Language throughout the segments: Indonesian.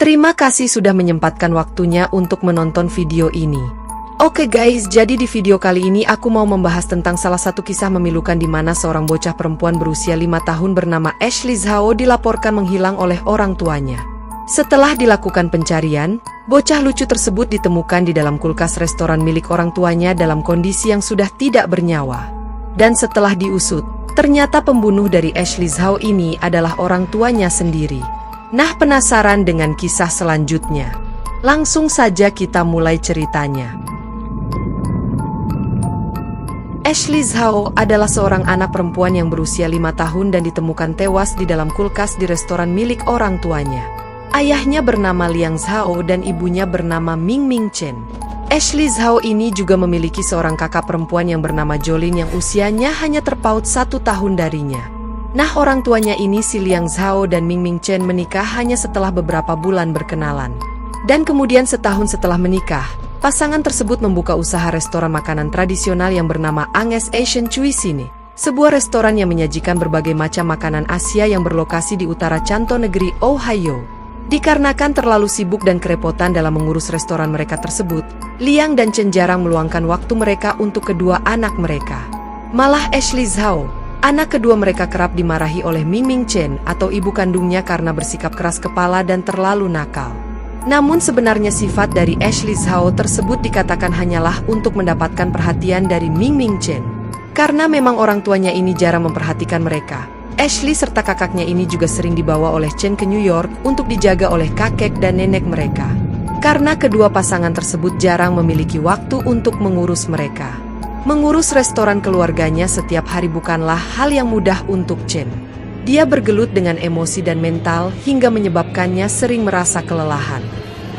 Terima kasih sudah menyempatkan waktunya untuk menonton video ini. Oke guys, jadi di video kali ini aku mau membahas tentang salah satu kisah memilukan di mana seorang bocah perempuan berusia 5 tahun bernama Ashley Zhao dilaporkan menghilang oleh orang tuanya. Setelah dilakukan pencarian, bocah lucu tersebut ditemukan di dalam kulkas restoran milik orang tuanya dalam kondisi yang sudah tidak bernyawa. Dan setelah diusut, ternyata pembunuh dari Ashley Zhao ini adalah orang tuanya sendiri. Nah, penasaran dengan kisah selanjutnya? Langsung saja kita mulai ceritanya. Ashley Zhao adalah seorang anak perempuan yang berusia 5 tahun dan ditemukan tewas di dalam kulkas di restoran milik orang tuanya. Ayahnya bernama Liang Zhao dan ibunya bernama Ming Ming Chen. Ashley Zhao ini juga memiliki seorang kakak perempuan yang bernama Jolin yang usianya hanya terpaut 1 tahun darinya. Nah, orang tuanya ini si Liang Zhao dan Ming Ming Chen menikah hanya setelah beberapa bulan berkenalan. Dan kemudian setahun setelah menikah, pasangan tersebut membuka usaha restoran makanan tradisional yang bernama Anges Asian Cuisine, sebuah restoran yang menyajikan berbagai macam makanan Asia yang berlokasi di utara Canton negeri Ohio. Dikarenakan terlalu sibuk dan kerepotan dalam mengurus restoran mereka tersebut, Liang dan Chen jarang meluangkan waktu mereka untuk kedua anak mereka. Malah Ashley Zhao, anak kedua mereka, kerap dimarahi oleh Ming Ming Chen atau ibu kandungnya karena bersikap keras kepala dan terlalu nakal. Namun sebenarnya sifat dari Ashley Zhao tersebut dikatakan hanyalah untuk mendapatkan perhatian dari Ming Ming Chen. Karena memang orang tuanya ini jarang memperhatikan mereka, Ashley serta kakaknya ini juga sering dibawa oleh Chen ke New York untuk dijaga oleh kakek dan nenek mereka. Karena kedua pasangan tersebut jarang memiliki waktu untuk mengurus mereka. Mengurus restoran keluarganya setiap hari bukanlah hal yang mudah untuk Chen. Dia bergelut dengan emosi dan mental hingga menyebabkannya sering merasa kelelahan.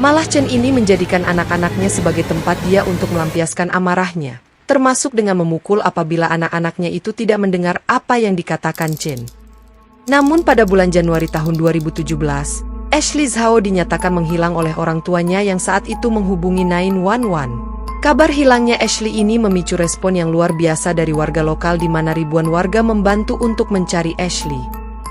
Malah Chen ini menjadikan anak-anaknya sebagai tempat dia untuk melampiaskan amarahnya, termasuk dengan memukul apabila anak-anaknya itu tidak mendengar apa yang dikatakan Chen. Namun pada bulan Januari tahun 2017, Ashley Zhao dinyatakan menghilang oleh orang tuanya yang saat itu menghubungi 911. Kabar hilangnya Ashley ini memicu respon yang luar biasa dari warga lokal di mana ribuan warga membantu untuk mencari Ashley.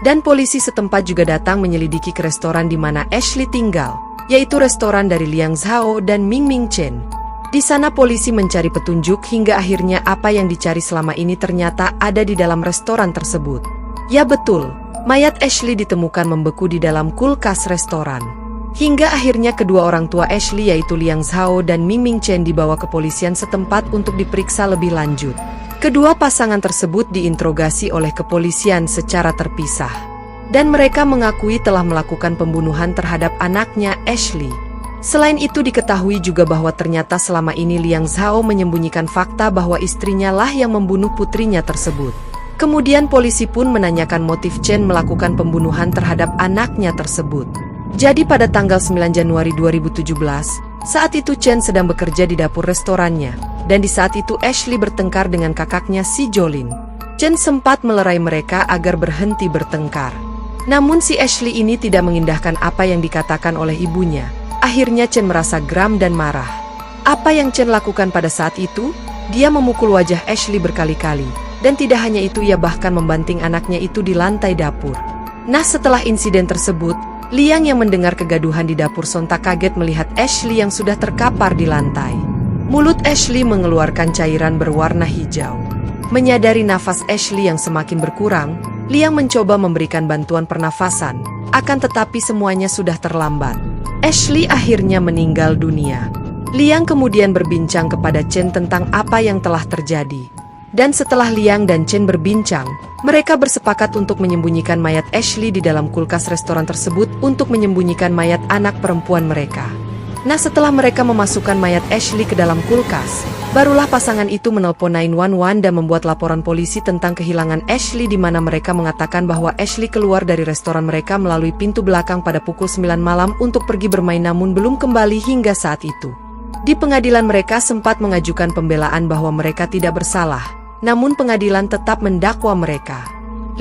Dan polisi setempat juga datang menyelidiki ke restoran di mana Ashley tinggal, yaitu restoran dari Liang Zhao dan Ming Ming Chen. Di sana polisi mencari petunjuk hingga akhirnya apa yang dicari selama ini ternyata ada di dalam restoran tersebut. Ya betul, mayat Ashley ditemukan membeku di dalam kulkas restoran. Hingga akhirnya kedua orang tua Ashley yaitu Liang Zhao dan Ming Ming Chen dibawa ke kepolisian setempat untuk diperiksa lebih lanjut. Kedua pasangan tersebut diinterogasi oleh kepolisian secara terpisah. Dan mereka mengakui telah melakukan pembunuhan terhadap anaknya Ashley. Selain itu diketahui juga bahwa ternyata selama ini Liang Zhao menyembunyikan fakta bahwa istrinya lah yang membunuh putrinya tersebut. Kemudian polisi pun menanyakan motif Chen melakukan pembunuhan terhadap anaknya tersebut. Jadi pada tanggal 9 Januari 2017, saat itu Chen sedang bekerja di dapur restorannya, dan di saat itu Ashley bertengkar dengan kakaknya si Jolin. Chen sempat melerai mereka agar berhenti bertengkar. Namun si Ashley ini tidak mengindahkan apa yang dikatakan oleh ibunya. Akhirnya Chen merasa geram dan marah. Apa yang Chen lakukan pada saat itu? Dia memukul wajah Ashley berkali-kali, dan tidak hanya itu ia bahkan membanting anaknya itu di lantai dapur. Nah, setelah insiden tersebut, Liang yang mendengar kegaduhan di dapur sontak kaget melihat Ashley yang sudah terkapar di lantai. Mulut Ashley mengeluarkan cairan berwarna hijau. Menyadari nafas Ashley yang semakin berkurang, Liang mencoba memberikan bantuan pernafasan, akan tetapi semuanya sudah terlambat. Ashley akhirnya meninggal dunia. Liang kemudian berbincang kepada Chen tentang apa yang telah terjadi. Dan setelah Liang dan Chen berbincang, mereka bersepakat untuk menyembunyikan mayat Ashley di dalam kulkas restoran tersebut untuk menyembunyikan mayat anak perempuan mereka. Nah, setelah mereka memasukkan mayat Ashley ke dalam kulkas, barulah pasangan itu menelpon 911 dan membuat laporan polisi tentang kehilangan Ashley di mana mereka mengatakan bahwa Ashley keluar dari restoran mereka melalui pintu belakang pada pukul 9 malam untuk pergi bermain namun belum kembali hingga saat itu. Di pengadilan mereka sempat mengajukan pembelaan bahwa mereka tidak bersalah. Namun pengadilan tetap mendakwa mereka.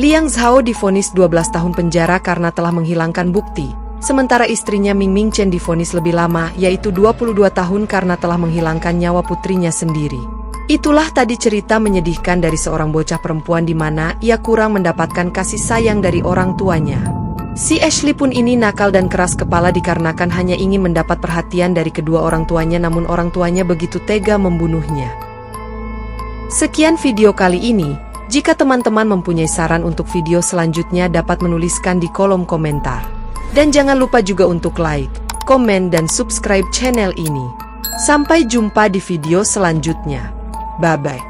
Liang Zhao divonis 12 tahun penjara karena telah menghilangkan bukti, sementara istrinya Ming Ming Chen divonis lebih lama yaitu 22 tahun karena telah menghilangkan nyawa putrinya sendiri. Itulah tadi cerita menyedihkan dari seorang bocah perempuan di mana ia kurang mendapatkan kasih sayang dari orang tuanya. Si Ashley pun ini nakal dan keras kepala dikarenakan hanya ingin mendapat perhatian dari kedua orang tuanya, namun orang tuanya begitu tega membunuhnya. Sekian video kali ini. Jika teman-teman mempunyai saran untuk video selanjutnya dapat menuliskan di kolom komentar. Dan jangan lupa juga untuk like, komen, dan subscribe channel ini. Sampai jumpa di video selanjutnya. Bye-bye.